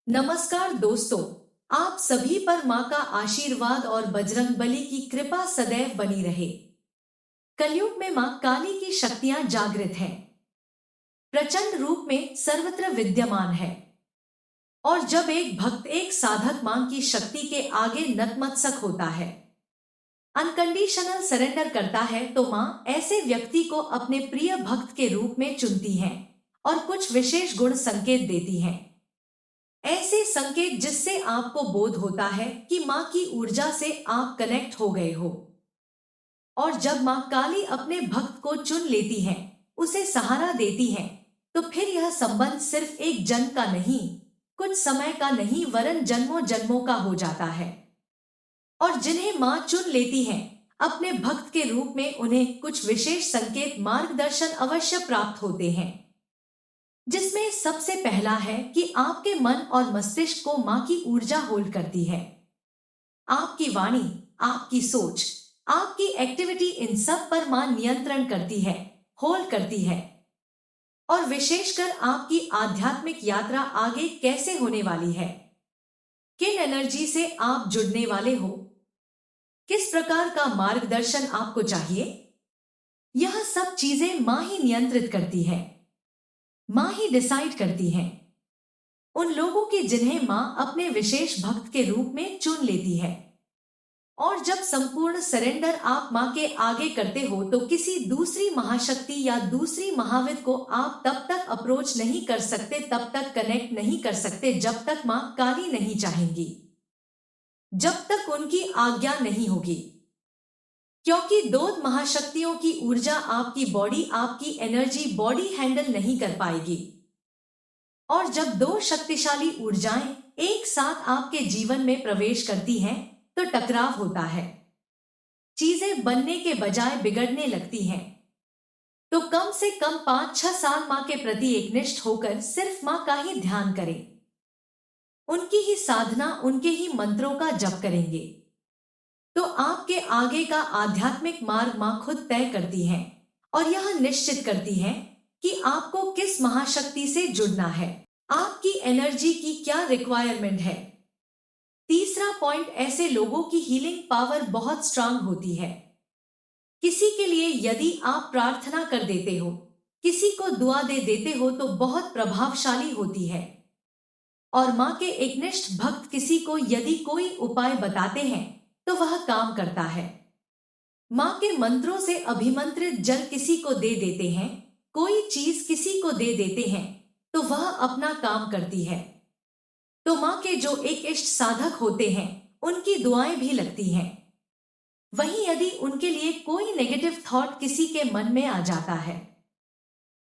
नमस्कार दोस्तों। आप सभी पर माँ का आशीर्वाद और बजरंगबली की कृपा सदैव बनी रहे। कलयुग में माँ काली की शक्तियां जागृत हैं, प्रचंड रूप में सर्वत्र विद्यमान है। और जब एक भक्त एक साधक माँ की शक्ति के आगे नतमस्तक होता है, अनकंडीशनल सरेंडर करता है, तो माँ ऐसे व्यक्ति को अपने प्रिय भक्त के रूप में चुनती हैं और कुछ विशेष गुण संकेत देती हैं। ऐसे संकेत जिससे आपको बोध होता है कि माँ की ऊर्जा से आप कनेक्ट हो गए हो। और जब माँ काली अपने भक्त को चुन लेती है, उसे सहारा देती है, तो फिर यह संबंध सिर्फ एक जन्म का नहीं, कुछ समय का नहीं, वरन जन्मों जन्मों का हो जाता है। और जिन्हें माँ चुन लेती है अपने भक्त के रूप में, उन्हें कुछ विशेष संकेत मार्गदर्शन अवश्य प्राप्त होते हैं, जिसमें सबसे पहला है कि आपके मन और मस्तिष्क को माँ की ऊर्जा होल्ड करती है। आपकी वाणी, आपकी सोच, आपकी एक्टिविटी, इन सब पर माँ नियंत्रण करती है, होल्ड करती है। और विशेषकर आपकी आध्यात्मिक यात्रा आगे कैसे होने वाली है, किन एनर्जी से आप जुड़ने वाले हो, किस प्रकार का मार्गदर्शन आपको चाहिए, यह सब चीजें माँ ही नियंत्रित करती है, माँ ही डिसाइड करती है। उन लोगों की जिन्हें माँ अपने विशेष भक्त के रूप में चुन लेती है। और जब संपूर्ण सरेंडर आप माँ के आगे करते हो, तो किसी दूसरी महाशक्ति या दूसरी महाविद को आप तब तक अप्रोच नहीं कर सकते, तब तक कनेक्ट नहीं कर सकते, जब तक माँ काली नहीं चाहेंगी, जब तक उनकी आज्ञा नहीं होगी। क्योंकि दो महाशक्तियों की ऊर्जा आपकी बॉडी, आपकी एनर्जी बॉडी हैंडल नहीं कर पाएगी। और जब दो शक्तिशाली ऊर्जाएं एक साथ आपके जीवन में प्रवेश करती हैं, तो टकराव होता है, चीजें बनने के बजाय बिगड़ने लगती हैं। तो कम से कम 5-6 साल माँ के प्रति एकनिष्ठ होकर सिर्फ माँ का ही ध्यान करें, उनकी ही साधना, उनके ही मंत्रों का जप करेंगे, तो आपके आगे का आध्यात्मिक मार्ग माँ खुद तय करती है और यह निश्चित करती है कि आपको किस महाशक्ति से जुड़ना है, आपकी एनर्जी की क्या रिक्वायरमेंट है। तीसरा पॉइंट, ऐसे लोगों की हीलिंग पावर बहुत स्ट्रांग होती है। किसी के लिए यदि आप प्रार्थना कर देते हो, किसी को दुआ दे देते हो, तो बहुत प्रभावशाली होती है। और माँ के एकनिष्ठ भक्त किसी को यदि कोई उपाय बताते हैं, तो वह काम करता है। माँ के मंत्रों से अभिमंत्रित जल किसी को दे देते हैं, कोई चीज किसी को दे देते हैं, तो वह अपना काम करती है। तो माँ के जो एक इष्ट साधक होते हैं, उनकी दुआएं भी लगती हैं। वहीं यदि उनके लिए कोई नेगेटिव थॉट किसी के मन में आ जाता है,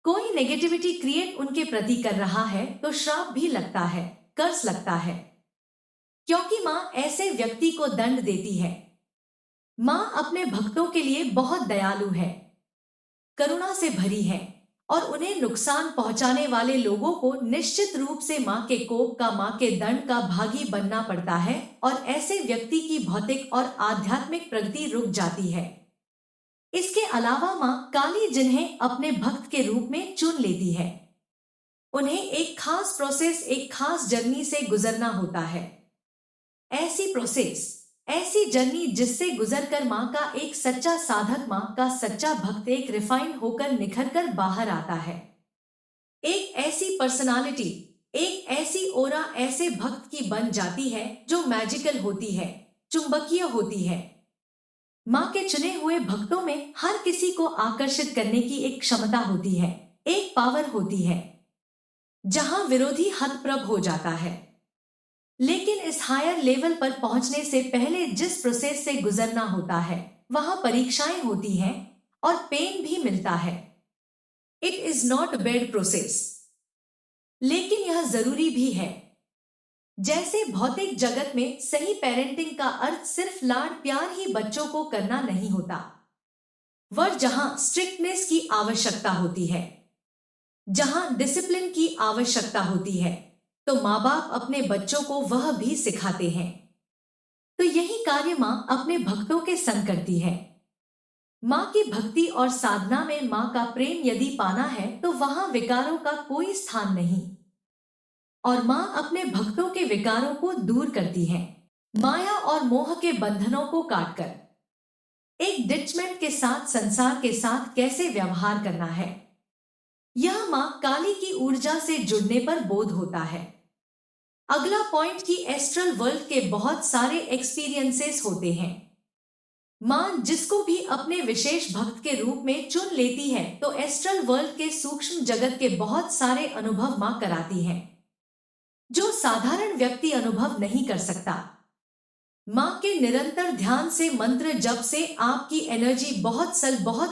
कोई नेगेटिविटी क्रिएट उनके प्रति कर रहा है, तो श्राप भी लगता है, कर्ज लगता है। क्योंकि माँ ऐसे व्यक्ति को दंड देती है। माँ अपने भक्तों के लिए बहुत दयालु है, करुणा से भरी है, और उन्हें नुकसान पहुंचाने वाले लोगों को निश्चित रूप से माँ के कोप का, माँ के दंड का भागी बनना पड़ता है, और ऐसे व्यक्ति की भौतिक और आध्यात्मिक प्रगति रुक जाती है। इसके अलावा माँ काली जिन्हें अपने भक्त के रूप में चुन लेती है, उन्हें एक खास प्रोसेस, एक खास जर्नी से गुजरना होता है। ऐसी प्रोसेस, ऐसी जर्नी जिससे गुजरकर माँ का एक सच्चा साधक, माँ का सच्चा भक्त एक रिफाइंड होकर निखर कर बाहर आता है। एक ऐसी पर्सनालिटी, एक ऐसी ओरा ऐसे भक्त की बन जाती है जो मैजिकल होती है, चुंबकीय होती है। माँ के चुने हुए भक्तों में हर किसी को आकर्षित करने की एक क्षमता होती है, एक पावर होती है, जहां विरोधी हतप्रभ हो जाता है। लेकिन इस हायर लेवल पर पहुंचने से पहले जिस प्रोसेस से गुजरना होता है, वहां परीक्षाएं होती हैं और पेन भी मिलता है। It is not bad process, लेकिन यह जरूरी भी है। जैसे भौतिक जगत में सही पेरेंटिंग का अर्थ सिर्फ लाड प्यार ही बच्चों को करना नहीं होता, वह जहां स्ट्रिक्टनेस की आवश्यकता होती है, जहां डिसिप्लिन की आवश्यकता होती है, तो माँ बाप अपने बच्चों को वह भी सिखाते हैं। तो यही कार्य माँ अपने भक्तों के संग करती है। माँ की भक्ति और साधना में माँ का प्रेम यदि पाना है, तो वहां विकारों का कोई स्थान नहीं। और माँ अपने भक्तों के के विकारों को दूर करती है, माया और मोह के बंधनों को काटकर एक डिटचमेंट के साथ संसार के साथ कैसे व्यवहार करना है, यह मां काली की ऊर्जा से जुड़ने पर बोध होता है। अगला पॉइंट कि एस्ट्रल वर्ल्ड के बहुत सारे एक्सपीरियंसेस होते हैं। मां जिसको भी अपने विशेष भक्त के रूप में चुन लेती है तो एस्ट्रल वर्ल्ड के सूक्ष्म जगत के बहुत सारे अनुभव मां कराती है, जो साधारण व्यक्ति अनुभव नहीं कर सकता। मां के निरंतर ध्यान से, मंत्र जप से आपकी एनर्जी बहुत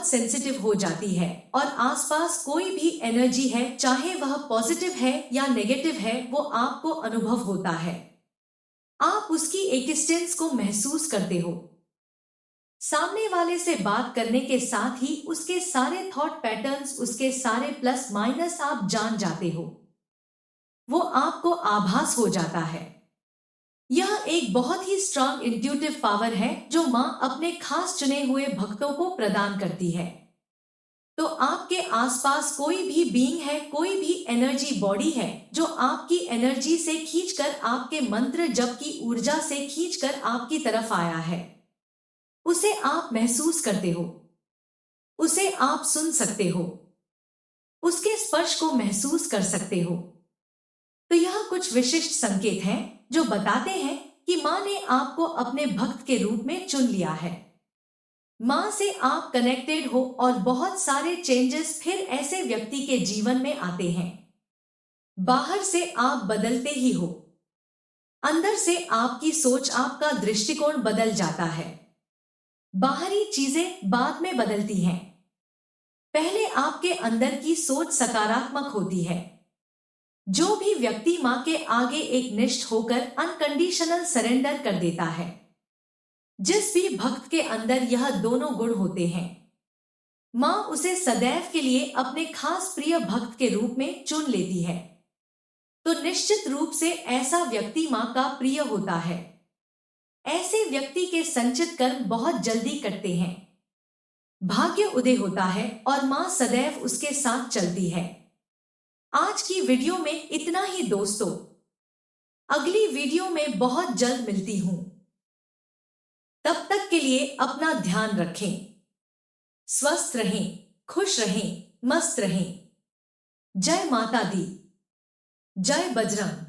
सेंसिटिव हो जाती है और आसपास कोई भी एनर्जी है, चाहे वह पॉजिटिव है या नेगेटिव है, वो आपको अनुभव होता है। आप उसकी एक्सिस्टेंस को महसूस करते हो। सामने वाले से बात करने के साथ ही उसके सारे थॉट पैटर्न्स, उसके सारे प्लस माइनस आप जान जाते हो। वो आपको आभास हो जाता है। यह एक बहुत ही स्ट्रांग इंट्यूटिव पावर है जो मां अपने खास चुने हुए भक्तों को प्रदान करती है। तो आपके आसपास कोई भी बीइंग है, कोई भी एनर्जी बॉडी है जो आपकी एनर्जी से खींचकर, आपके मंत्र जप की ऊर्जा से खींचकर आपकी तरफ आया है, उसे आप महसूस करते हो, उसे आप सुन सकते हो, उसके स्पर्श को महसूस कर सकते हो। तो यह कुछ विशिष्ट संकेत हैं जो बताते हैं कि मां ने आपको अपने भक्त के रूप में चुन लिया है। मां से आप कनेक्टेड हो और बहुत सारे चेंजेस फिर ऐसे व्यक्ति के जीवन में आते हैं। बाहर से आप बदलते ही हो, अंदर से आपकी सोच, आपका दृष्टिकोण बदल जाता है। बाहरी चीजें बाद में बदलती हैं, पहले आपके अंदर की सोच सकारात्मक होती है। जो भी व्यक्ति मां के आगे एक निष्ठ होकर अनकंडीशनल सरेंडर कर देता है, जिस भी भक्त के अंदर यह दोनों गुण होते हैं, मां उसे सदैव के लिए अपने खास प्रिय भक्त के रूप में चुन लेती है। तो निश्चित रूप से ऐसा व्यक्ति मां का प्रिय होता है। ऐसे व्यक्ति के संचित कर्म बहुत जल्दी कटते हैं, भाग्य उदय होता है और मां सदैव उसके साथ चलती है। आज की वीडियो में इतना ही दोस्तों, अगली वीडियो में बहुत जल्द मिलती हूं। तब तक के लिए अपना ध्यान रखें, स्वस्थ रहें, खुश रहें, मस्त रहें। जय माता दी, जय बजरंग।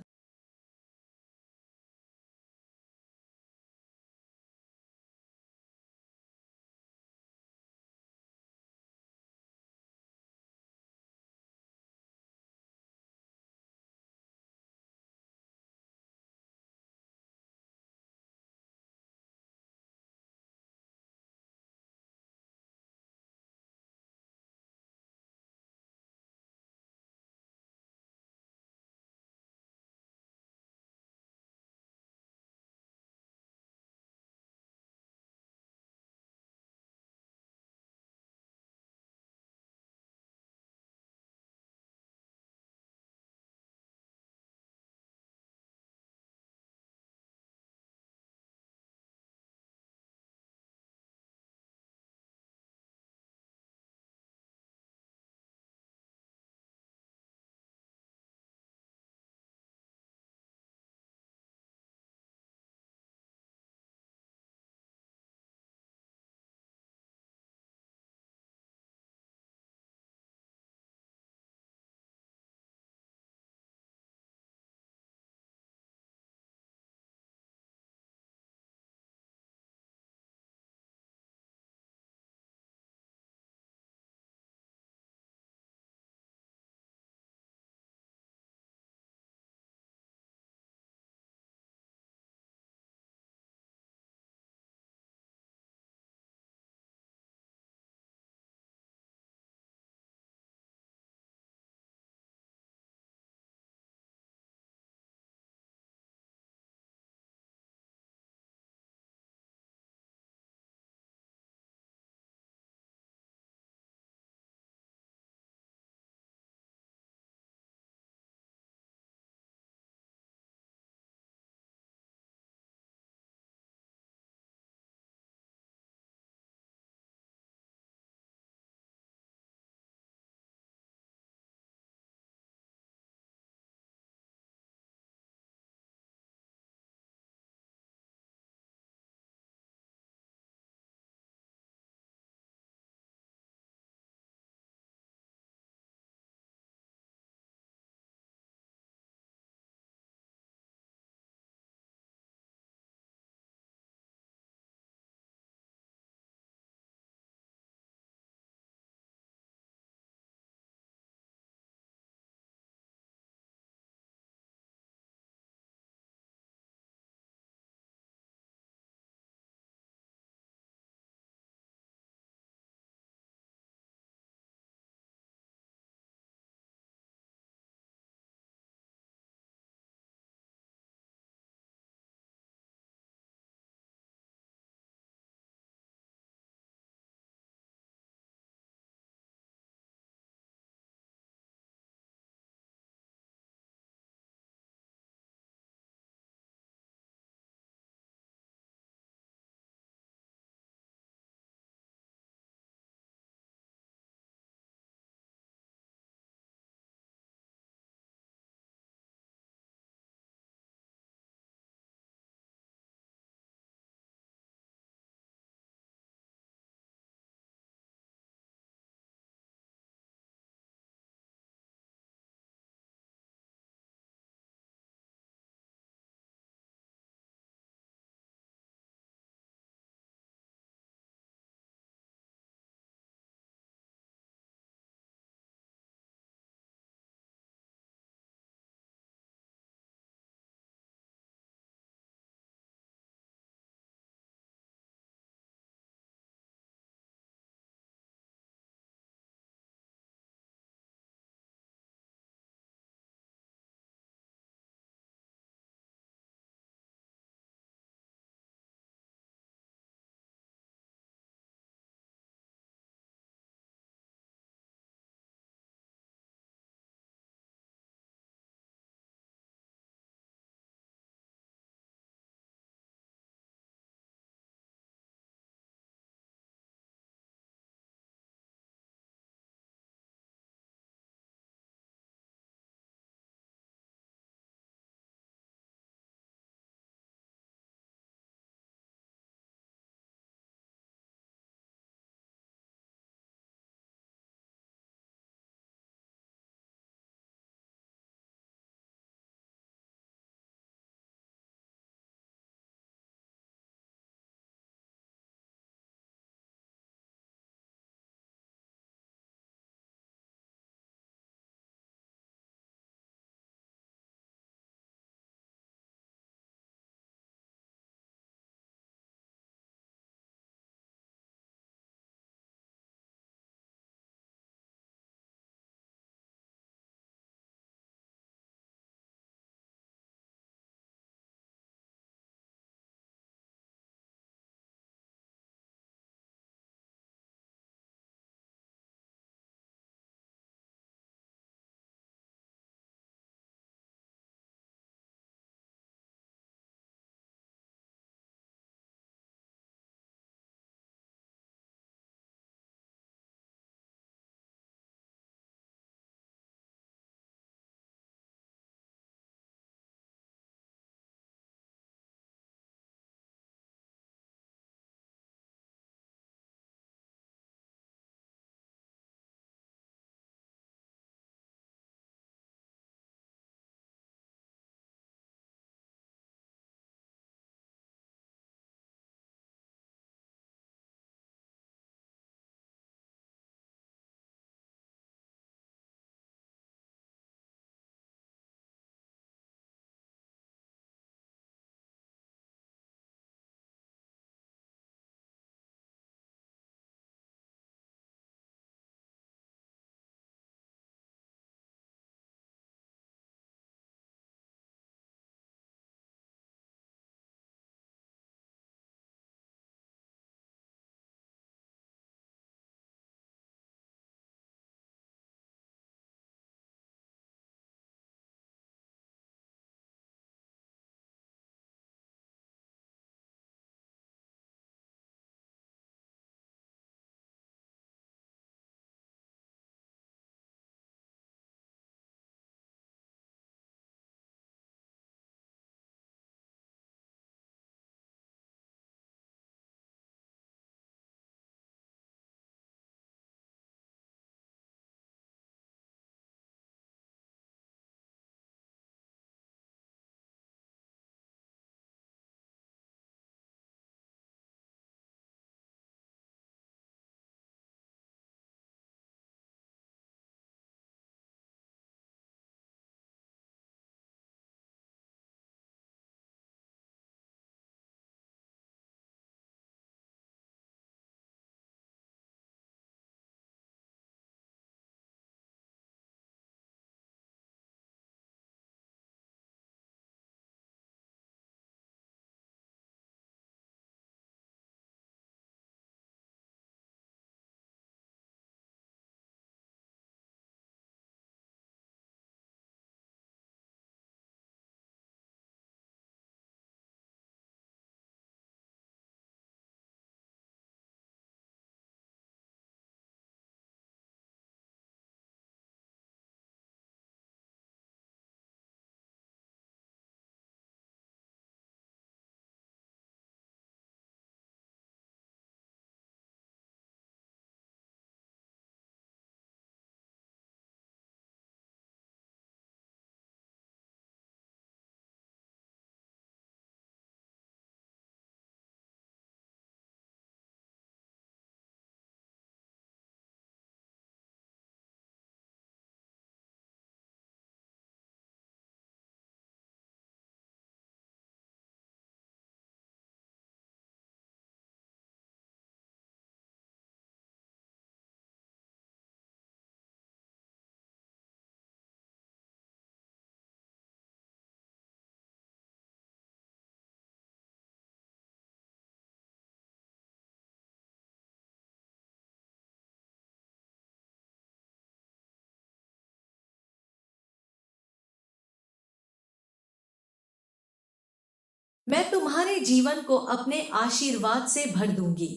मैं तुम्हारे जीवन को अपने आशीर्वाद से भर दूंगी।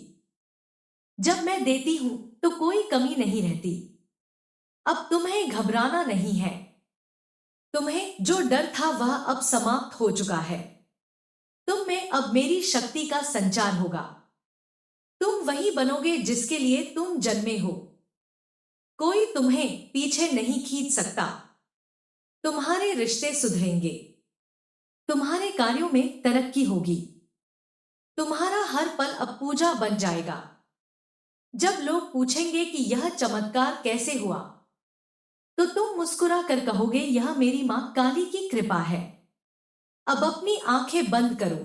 जब मैं देती हूं तो कोई कमी नहीं रहती। अब तुम्हें घबराना नहीं है। तुम्हें जो डर था वह अब समाप्त हो चुका है। तुम में अब मेरी शक्ति का संचार होगा। तुम वही बनोगे जिसके लिए तुम जन्मे हो। कोई तुम्हें पीछे नहीं खींच सकता। तुम्हारे रिश्ते सुधरेंगे। तुम्हारे कार्यों में तरक्की होगी। तुम्हारा हर पल अब पूजा बन जाएगा। जब लोग पूछेंगे कि यह चमत्कार कैसे हुआ, तो तुम मुस्कुरा कर कहोगे, यह मेरी मां काली की कृपा है। अब अपनी आंखें बंद करो।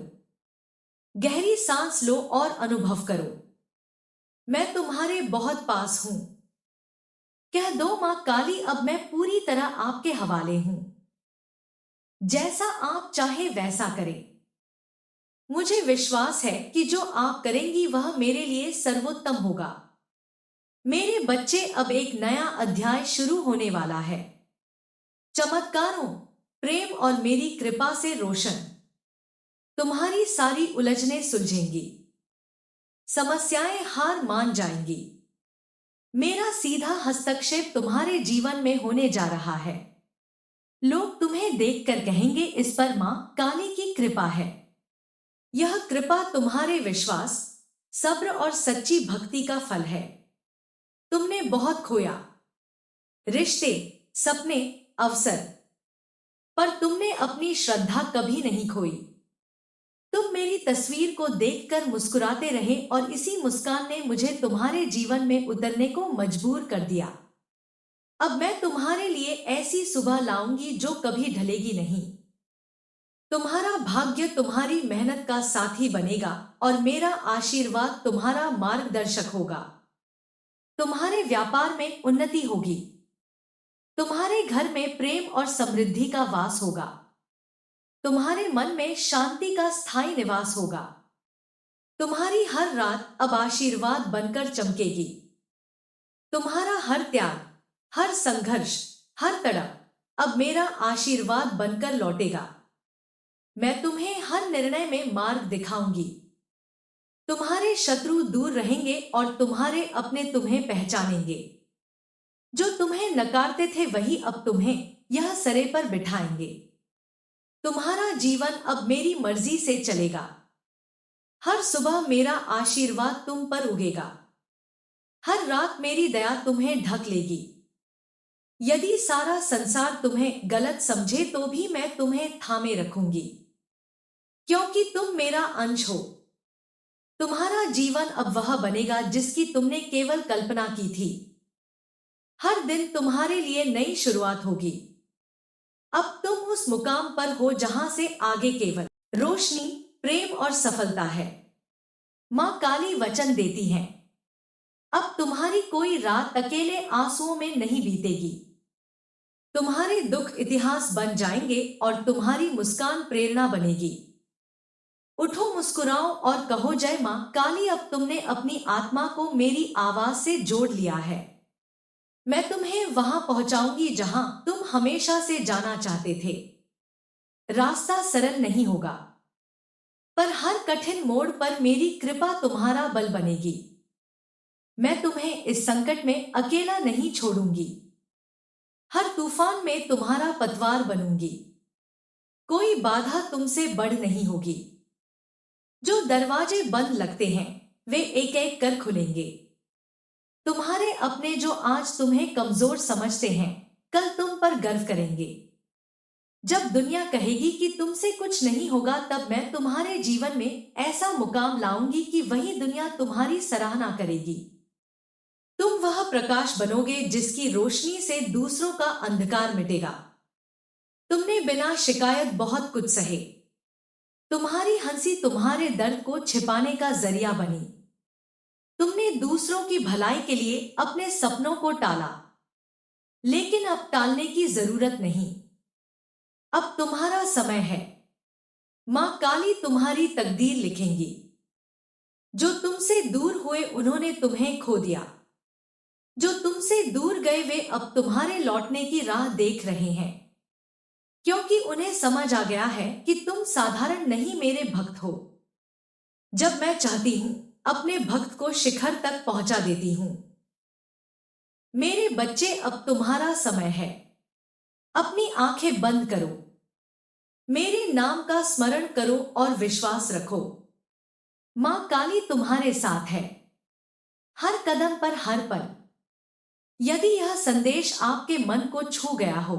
गहरी सांस लो और अनुभव करो। मैं तुम्हारे बहुत पास हूं। कह दो, मां काली, अब मैं पूरी तरह आपके हवाले हूं। जैसा आप चाहे वैसा करें। मुझे विश्वास है कि जो आप करेंगी वह मेरे लिए सर्वोत्तम होगा। मेरे बच्चे, अब एक नया अध्याय शुरू होने वाला है। चमत्कारों, प्रेम और मेरी कृपा से रोशन। तुम्हारी सारी उलझनें सुलझेंगी। समस्याएं हार मान जाएंगी। मेरा सीधा हस्तक्षेप तुम्हारे जीवन में होने जा रहा है। लोग तुम्हें देखकर कहेंगे, इस पर मां काली की कृपा है। यह कृपा तुम्हारे विश्वास, सब्र और सच्ची भक्ति का फल है। तुमने बहुत खोया, रिश्ते, सपने, अवसर, पर तुमने अपनी श्रद्धा कभी नहीं खोई। तुम मेरी तस्वीर को देखकर मुस्कुराते रहे और इसी मुस्कान ने मुझे तुम्हारे जीवन में उतरने को मजबूर कर दिया। अब मैं तुम्हारे लिए ऐसी सुबह लाऊंगी जो कभी ढलेगी नहीं। तुम्हारा भाग्य तुम्हारी मेहनत का साथी बनेगा और मेरा आशीर्वाद तुम्हारा मार्गदर्शक होगा। तुम्हारे व्यापार में उन्नति होगी। तुम्हारे घर में प्रेम और समृद्धि का वास होगा। तुम्हारे मन में शांति का स्थायी निवास होगा। तुम्हारी हर रात अब आशीर्वाद बनकर चमकेगी। तुम्हारा हर त्याग, हर संघर्ष, हर तड़प अब मेरा आशीर्वाद बनकर लौटेगा। मैं तुम्हें हर निर्णय में मार्ग दिखाऊंगी। तुम्हारे शत्रु दूर रहेंगे और तुम्हारे अपने तुम्हें पहचानेंगे। जो तुम्हें नकारते थे वही अब तुम्हें यह सरे पर बिठाएंगे। तुम्हारा जीवन अब मेरी मर्जी से चलेगा। हर सुबह मेरा आशीर्वाद तुम पर उगेगा। हर रात मेरी दया तुम्हें ढक लेगी। यदि सारा संसार तुम्हें गलत समझे तो भी मैं तुम्हें थामे रखूंगी, क्योंकि तुम मेरा अंश हो। तुम्हारा जीवन अब वह बनेगा जिसकी तुमने केवल कल्पना की थी। हर दिन तुम्हारे लिए नई शुरुआत होगी। अब तुम उस मुकाम पर हो जहां से आगे केवल रोशनी, प्रेम और सफलता है। मां काली वचन देती है, अब तुम्हारी कोई रात अकेले आंसुओं में नहीं बीतेगी। तुम्हारे दुख इतिहास बन जाएंगे और तुम्हारी मुस्कान प्रेरणा बनेगी। उठो, मुस्कुराओ और कहो, जय मां काली। अब तुमने अपनी आत्मा को मेरी आवाज से जोड़ लिया है। मैं तुम्हें वहां पहुंचाऊंगी जहां तुम हमेशा से जाना चाहते थे। रास्ता सरल नहीं होगा, पर हर कठिन मोड़ पर मेरी कृपा तुम्हारा बल बनेगी। मैं तुम्हें इस संकट में अकेला नहीं छोड़ूंगी। हर तूफान में तुम्हारा पतवार बनूंगी। कोई बाधा तुमसे बढ़ नहीं होगी। जो दरवाजे बंद लगते हैं वे एक एक कर खुलेंगे। तुम्हारे अपने जो आज तुम्हें कमजोर समझते हैं कल तुम पर गर्व करेंगे। जब दुनिया कहेगी कि तुमसे कुछ नहीं होगा, तब मैं तुम्हारे जीवन में ऐसा मुकाम लाऊंगी कि वही दुनिया तुम्हारी सराहना करेगी। तुम वह प्रकाश बनोगे जिसकी रोशनी से दूसरों का अंधकार मिटेगा। तुमने बिना शिकायत बहुत कुछ सहे। तुम्हारी हंसी तुम्हारे दर्द को छिपाने का जरिया बनी। तुमने दूसरों की भलाई के लिए अपने सपनों को टाला, लेकिन अब टालने की जरूरत नहीं। अब तुम्हारा समय है। मां काली तुम्हारी तकदीर लिखेंगी। जो तुमसे दूर हुए उन्होंने तुम्हें खो दिया। जो तुमसे दूर गए वे अब तुम्हारे लौटने की राह देख रहे हैं। क्योंकि उन्हें समझ आ गया है कि तुम साधारण नहीं मेरे भक्त हो। जब मैं चाहती हूँ अपने भक्त को शिखर तक पहुंचा देती हूँ। मेरे बच्चे अब तुम्हारा समय है। अपनी आंखें बंद करो, मेरे नाम का स्मरण करो और विश्वास रखो। मां काली तुम्हारे साथ है, हर कदम पर, हर पल। यदि यह संदेश आपके मन को छू गया हो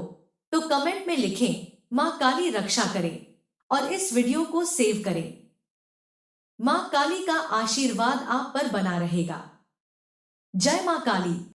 तो कमेंट में लिखें, मां काली रक्षा करे, और इस वीडियो को सेव करें। मां काली का आशीर्वाद आप पर बना रहेगा। जय मां काली।